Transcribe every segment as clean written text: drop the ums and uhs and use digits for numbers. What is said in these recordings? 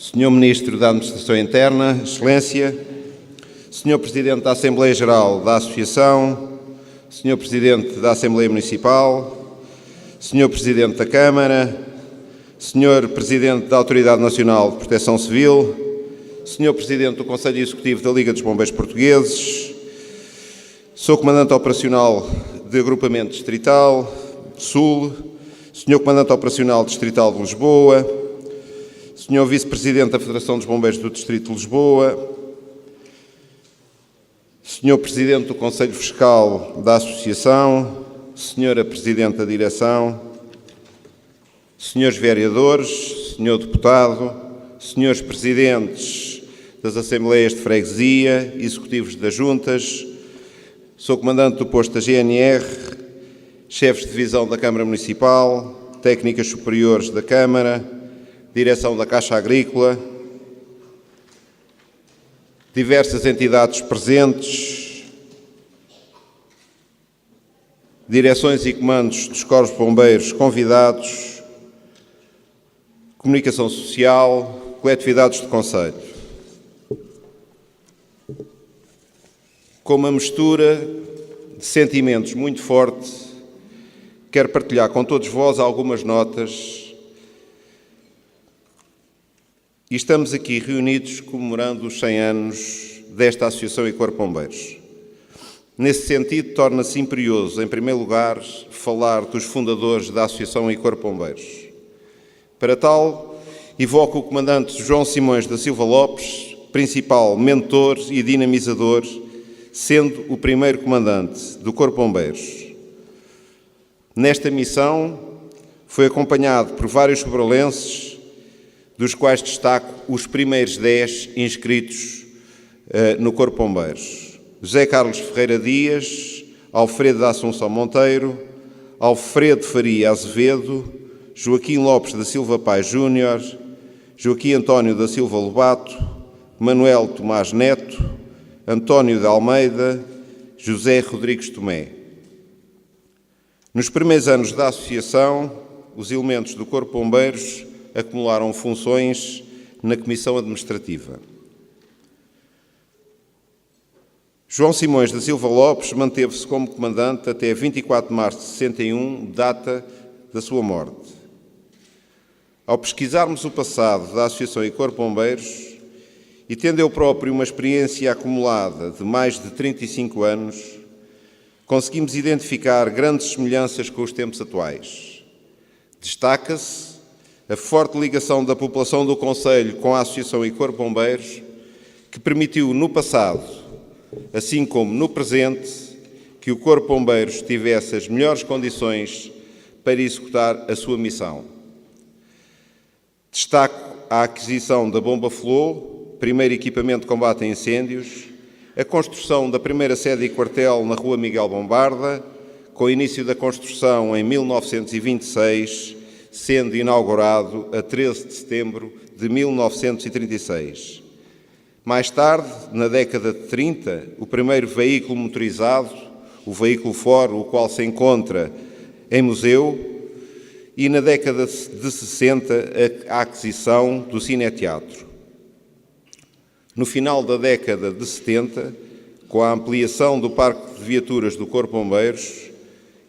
Senhor Ministro da Administração Interna, Excelência, Senhor Presidente da Assembleia Geral da Associação, Senhor Presidente da Assembleia Municipal, Senhor Presidente da Câmara, Senhor Presidente da Autoridade Nacional de Proteção Civil, Senhor Presidente do Conselho Executivo da Liga dos Bombeiros Portugueses, Sou Comandante Operacional de Agrupamento Distrital Sul, Senhor Comandante Operacional Distrital de Lisboa, Senhor Vice-Presidente da Federação dos Bombeiros do Distrito de Lisboa, Senhor Presidente do Conselho Fiscal da Associação, Senhora Presidente da Direção, Senhores Vereadores, Senhor Deputado, Senhores Presidentes das Assembleias de Freguesia, Executivos das Juntas, Sou Comandante do Posto da GNR, Chefes de Divisão da Câmara Municipal, Técnicas Superiores da Câmara, Direção da Caixa Agrícola, diversas entidades presentes, direções e comandos dos Corpos de Bombeiros convidados, comunicação social, coletividades de conselho. Com uma mistura de sentimentos muito forte, quero partilhar com todos vós algumas notas e estamos aqui reunidos comemorando os 100 anos desta Associação e Corpo de Bombeiros. Nesse sentido, torna-se imperioso, em primeiro lugar, falar dos fundadores da Associação e Corpo de Bombeiros. Para tal, evoco o Comandante João Simões da Silva Lopes, principal mentor e dinamizador, sendo o primeiro comandante do Corpo de Bombeiros. Nesta missão, foi acompanhado por vários sobrolenses, dos quais destaco os primeiros 10 inscritos no Corpo de Bombeiros. José Carlos Ferreira Dias, Alfredo da Assunção Monteiro, Alfredo Faria Azevedo, Joaquim Lopes da Silva Pais Júnior, Joaquim António da Silva Lobato, Manuel Tomás Neto, António de Almeida, José Rodrigues Tomé. Nos primeiros anos da Associação, os elementos do Corpo de Bombeiros acumularam funções na Comissão Administrativa. João Simões da Silva Lopes manteve-se como comandante até 24 de março de 61, data da sua morte. Ao pesquisarmos o passado da Associação e Corpo de Bombeiros, e tendo eu próprio uma experiência acumulada de mais de 35 anos, conseguimos identificar grandes semelhanças com os tempos atuais. Destaca-se a forte ligação da população do Conselho com a Associação e Corpo de Bombeiros, que permitiu no passado, assim como no presente, que o Corpo de Bombeiros tivesse as melhores condições para executar a sua missão. Destaco a aquisição da Bomba Flow, primeiro equipamento de combate a incêndios, a construção da primeira sede e quartel na Rua Miguel Bombarda, com início da construção em 1926, sendo inaugurado a 13 de setembro de 1936. Mais tarde, na década de 30, o primeiro veículo motorizado, o veículo Ford, o qual se encontra em museu, e na década de 60, a aquisição do Cineteatro. No final da década de 70, com a ampliação do parque de viaturas do Corpo de Bombeiros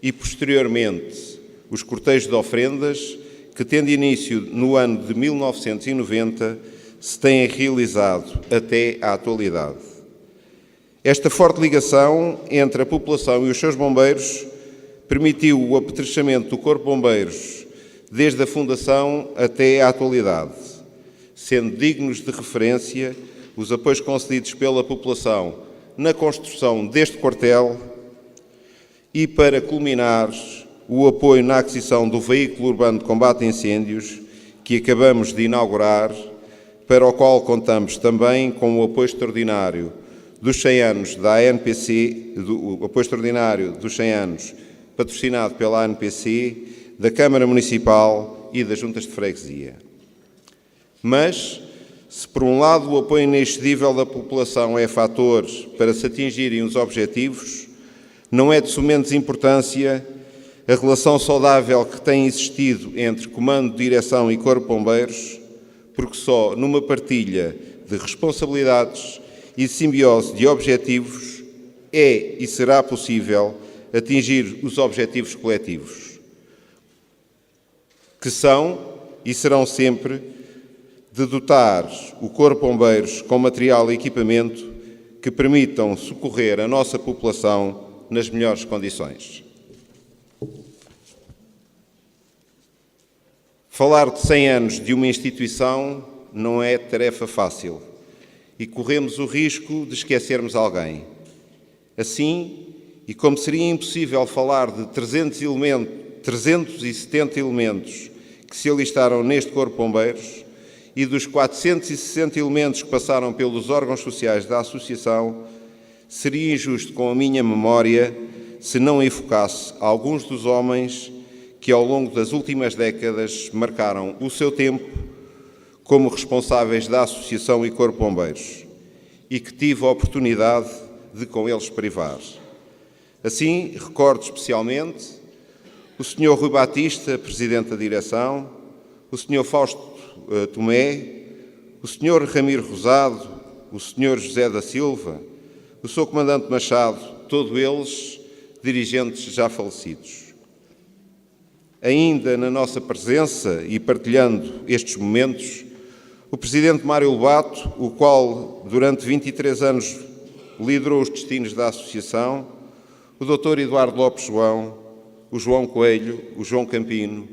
e, posteriormente, os cortejos de ofrendas, que, tendo início no ano de 1990, se têm realizado até à atualidade. Esta forte ligação entre a população e os seus bombeiros permitiu o apetrechamento do Corpo de Bombeiros desde a fundação até à atualidade, sendo dignos de referência os apoios concedidos pela população na construção deste quartel e, para culminar, o apoio na aquisição do veículo urbano de combate a incêndios que acabamos de inaugurar, para o qual contamos também com o apoio extraordinário dos 100 anos da ANPC, o apoio extraordinário dos 100 anos patrocinado pela ANPC, da Câmara Municipal e das Juntas de Freguesia. Mas, se por um lado o apoio inexcedível da população é fator para se atingirem os objetivos, não é de sumenos importância a relação saudável que tem existido entre Comando, Direção e Corpo de Bombeiros, porque só numa partilha de responsabilidades e simbiose de objetivos é e será possível atingir os objetivos coletivos, que são e serão sempre de dotar o Corpo de Bombeiros com material e equipamento que permitam socorrer a nossa população nas melhores condições. Falar de 100 anos de uma instituição não é tarefa fácil e corremos o risco de esquecermos alguém. Assim, e como seria impossível falar de 370 elementos que se alistaram neste Corpo de Bombeiros e dos 460 elementos que passaram pelos órgãos sociais da Associação, seria injusto com a minha memória se não evocasse alguns dos homens que ao longo das últimas décadas marcaram o seu tempo como responsáveis da Associação e Corpo de Bombeiros e que tive a oportunidade de com eles privar. Assim, recordo especialmente o Sr. Rui Batista, Presidente da Direção, o Sr. Fausto Tomé, o Sr. Ramiro Rosado, o Sr. José da Silva, o Sr. Comandante Machado, todos eles dirigentes já falecidos. Ainda na nossa presença e partilhando estes momentos, o Presidente Mário Lobato, o qual durante 23 anos liderou os destinos da Associação, o Dr. Eduardo Lopes João, o João Coelho, o João Campino,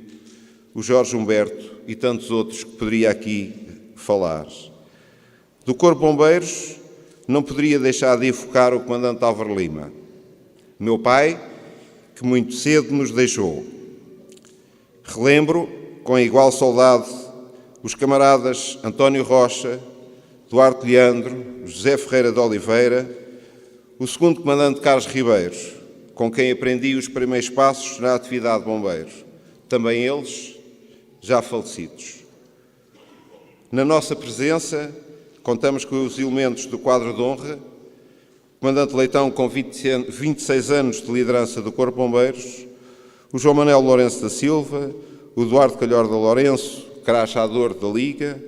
o Jorge Humberto e tantos outros que poderia aqui falar. Do Corpo de Bombeiros não poderia deixar de evocar o Comandante Álvaro Lima, meu pai, que muito cedo nos deixou. Relembro, com igual saudade, os camaradas António Rocha, Duarte Leandro, José Ferreira de Oliveira, o segundo comandante Carlos Ribeiros, com quem aprendi os primeiros passos na atividade de bombeiros, também eles já falecidos. Na nossa presença, contamos com os elementos do quadro de honra, Comandante Leitão com 26 anos de liderança do Corpo de Bombeiros, o João Manuel Lourenço da Silva, o Eduardo Calhorda Lourenço, crachador da Liga,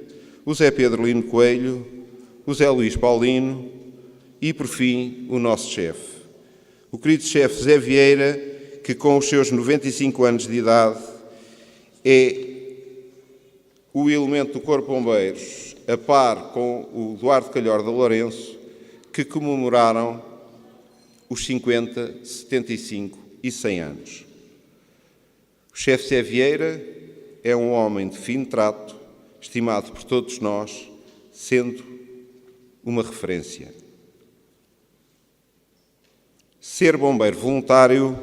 o Zé Pedro Lino Coelho, o Zé Luís Paulino e, por fim, o nosso chefe. O querido chefe Zé Vieira, que com os seus 95 anos de idade é o elemento do Corpo de Bombeiros, a par com o Eduardo Calhorda Lourenço, que comemoraram os 50, 75 e 100 anos. O chefe Zé Vieira é um homem de fino trato, estimado por todos nós, sendo uma referência. Ser bombeiro voluntário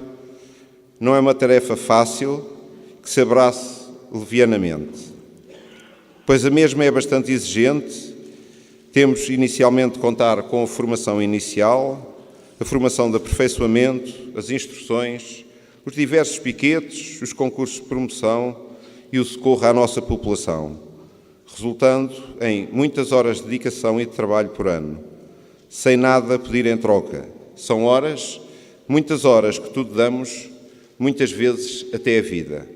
não é uma tarefa fácil que se abrace levianamente, pois a mesma é bastante exigente. Temos inicialmente de contar com a formação inicial, a formação de aperfeiçoamento, as instruções, os diversos piquetes, os concursos de promoção e o socorro à nossa população, resultando em muitas horas de dedicação e de trabalho por ano, sem nada a pedir em troca. São horas, muitas horas que tudo damos, muitas vezes até a vida.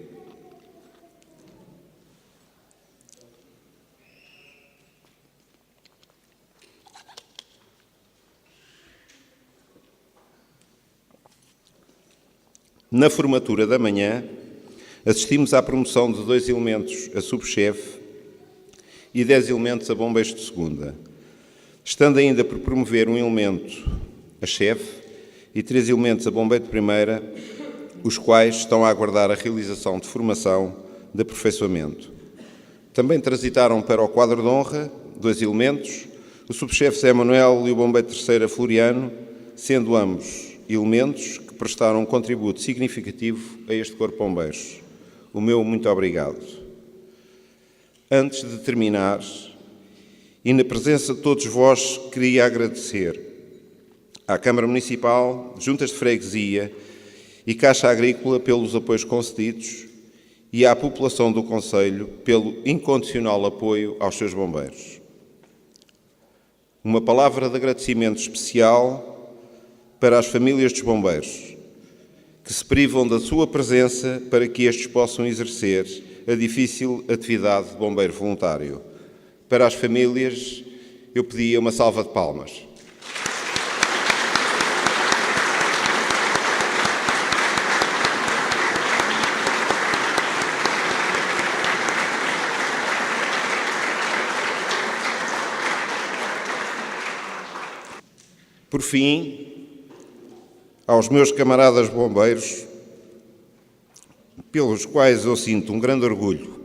Na formatura da manhã, assistimos à promoção de 2 elementos a subchefe e 10 elementos a bombeiros de segunda, estando ainda por promover um elemento a chefe e 3 elementos a bombeiro de primeira, os quais estão a aguardar a realização de formação de aperfeiçoamento. Também transitaram para o quadro de honra 2 elementos, o subchefe Zé Manuel e o bombeiro de terceira Floriano, sendo ambos elementos que prestaram um contributo significativo a este Corpo de Bombeiros. O meu muito obrigado. Antes de terminar, e na presença de todos vós, queria agradecer à Câmara Municipal, Juntas de Freguesia e Caixa Agrícola pelos apoios concedidos e à população do Concelho pelo incondicional apoio aos seus bombeiros. Uma palavra de agradecimento especial para as famílias dos bombeiros, que se privam da sua presença para que estes possam exercer a difícil atividade de bombeiro voluntário. para as famílias, eu pedia uma salva de palmas. Por fim, aos meus camaradas bombeiros, pelos quais eu sinto um grande orgulho,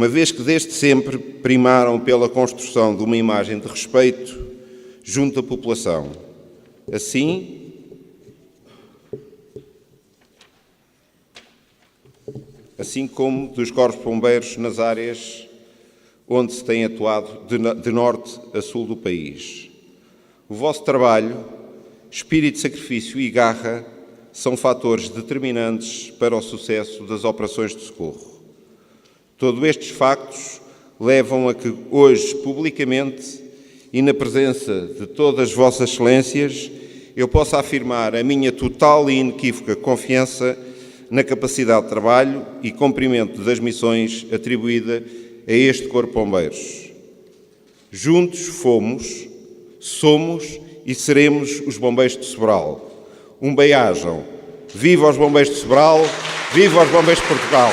uma vez que desde sempre primaram pela construção de uma imagem de respeito junto à população. Assim como dos corpos de bombeiros nas áreas onde se tem atuado de norte a sul do país. O vosso trabalho, espírito de sacrifício e garra são fatores determinantes para o sucesso das operações de socorro. Todos estes factos levam a que hoje, publicamente e na presença de todas vossas excelências, eu possa afirmar a minha total e inequívoca confiança na capacidade de trabalho e cumprimento das missões atribuídas a este Corpo de Bombeiros. Juntos fomos, somos e seremos os Bombeiros de Sobral. Um bem-ajam. Viva os Bombeiros de Sobral, viva os Bombeiros de Portugal!